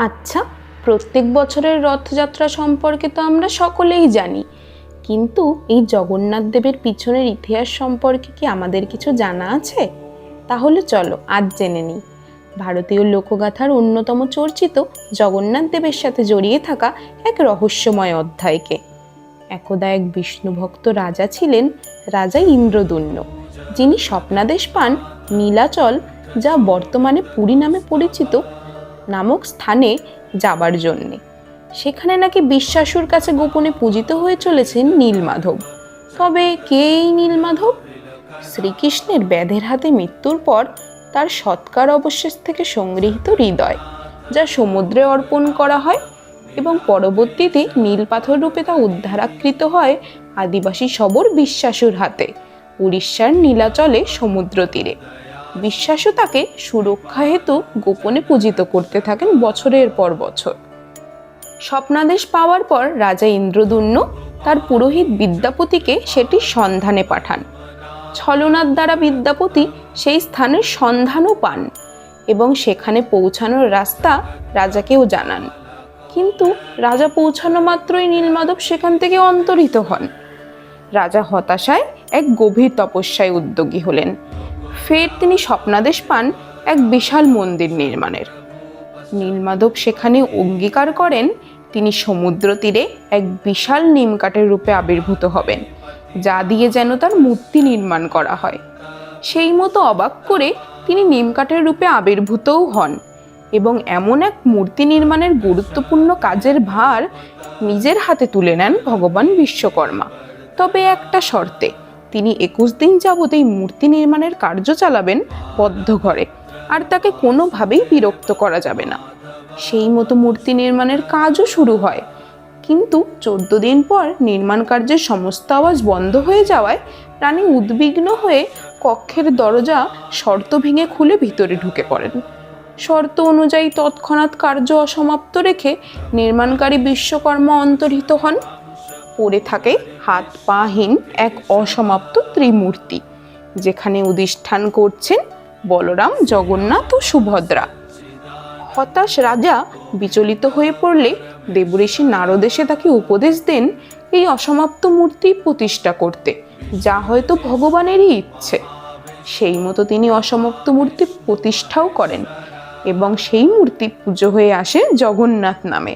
আচ্ছা, প্রত্যেক বছরের রথযাত্রা সম্পর্কে তো আমরা সকলেই জানি, কিন্তু এই জগন্নাথ দেবের পিছনের ইতিহাস সম্পর্কে কি আমাদের কিছু জানা আছে? তাহলে চলো আজ জেনে নিই ভারতীয় লোকগাথার অন্যতম চর্চিত জগন্নাথ দেবের সাথে জড়িয়ে থাকা এক রহস্যময় অধ্যায়কে। একদা এক বিষ্ণুভক্ত রাজা ছিলেন, রাজা ইন্দ্রদুম্ন, যিনি স্বপ্নাদেশ পান নীলাচল, যা বর্তমানে পুরী নামে পরিচিত, নামক স্থানে যাবার জন্যে। সেখানে নাকি বিশ্বাসুর কাছে গোপনে পূজিত হয়ে চলেছেন নীলমাধব। তবে কে এই নীলমাধব? শ্রীকৃষ্ণের ব্যাধের হাতে মৃত্যুর পর তার সৎকার অবশেষ থেকে সংগৃহীত হৃদয়, যা সমুদ্রে অর্পণ করা হয় এবং পরবর্তীতে নীল পাথর রূপে তা উদ্ধারাকৃত হয় আদিবাসী শবর বিশ্বাসুর হাতে উড়িষ্যার নীলাচলে সমুদ্র তীরে। বিশ্বাসু তাকে সুরক্ষা হেতু গোপনে পূজিত করতে থাকেন বছরের পর বছর। স্বপ্নাদেশ পাওয়ার পর রাজা ইন্দ্রদুম্ন তার পুরোহিত বিদ্যাপতিকে সেটির সন্ধানে পাঠান। ছলনার দ্বারা বিদ্যাপতি সেই স্থানের সন্ধানও পান এবং সেখানে পৌঁছানোর রাস্তা রাজাকেও জানান। কিন্তু রাজা পৌঁছানো মাত্রই নীলমাধব সেখান থেকে অন্তর্হিত হন। রাজা হতাশায় এক গভীর তপস্যায় উদ্যোগী হলেন। ফের তিনি স্বপ্নাদেশ পান এক বিশাল মন্দির নির্মাণের। নীলমাধব সেখানে অঙ্গীকার করেন তিনি সমুদ্র তীরে এক বিশাল নিমকাঠের রূপে আবির্ভূত হবেন, যা দিয়ে যেন তার মূর্তি নির্মাণ করা হয়। সেই মতো অবাক করে তিনি নিমকাঠের রূপে আবির্ভূতও হন এবং এমন এক মূর্তি নির্মাণের গুরুত্বপূর্ণ কাজের ভার নিজের হাতে তুলে নেন ভগবান বিশ্বকর্মা। তবে একটা শর্তে, তিনি 21 দিন যাবৎ এই মূর্তি নির্মাণের কার্য চালাবেন বদ্ধ ঘরে, আর তাকে কোনোভাবেই বিরক্ত করা যাবে না। সেই মতো মূর্তি নির্মাণের কাজও শুরু হয়, কিন্তু 14 দিন পর নির্মাণ কার্যের সমস্ত আওয়াজ বন্ধ হয়ে যাওয়ায় রানী উদ্বিগ্ন হয়ে কক্ষের দরজা শর্ত ভেঙে খুলে ভিতরে ঢুকে পড়েন। শর্ত অনুযায়ী তৎক্ষণাৎ কার্য অসমাপ্ত রেখে নির্মাণকারী বিশ্বকর্মা অন্তর্হিত হন। পড়ে থাকে হাত পাহীন এক অসমাপ্ত ত্রিমূর্তি, যেখানে অধিষ্ঠান করছেন বলরাম, জগন্নাথ ও সুভদ্রা। হতাশ রাজা বিচলিত হয়ে পড়লে দেবঋষি নারদ এসে তাকে উপদেশ দেন এই অসমাপ্ত মূর্তি প্রতিষ্ঠা করতে, যা হয়তো ভগবানেরই ইচ্ছে। সেই মতো তিনি অসমাপ্ত মূর্তি প্রতিষ্ঠাও করেন এবং সেই মূর্তি পুজো হয়ে আসে জগন্নাথ নামে।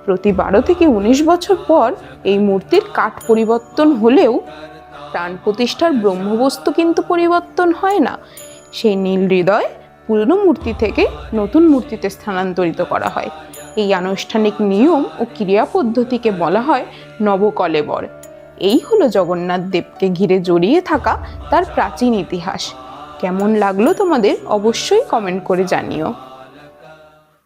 প্রতি 12 থেকে 19 বছর পর এই মূর্তির কাঠ পরিবর্তন হলেও প্রাণ প্রতিষ্ঠার ব্রহ্মবস্তু কিন্তু পরিবর্তন হয় না। সেই নীল হৃদয় পুরনো মূর্তি থেকে নতুন মূর্তিতে স্থানান্তরিত করা হয়। এই আনুষ্ঠানিক নিয়ম ও ক্রিয়া পদ্ধতিকে বলা হয় নবকলেবর। এই হলো জগন্নাথ দেবকে ঘিরে জড়িয়ে থাকা তার প্রাচীন ইতিহাস। কেমন লাগলো তোমাদের অবশ্যই কমেন্ট করে জানিও।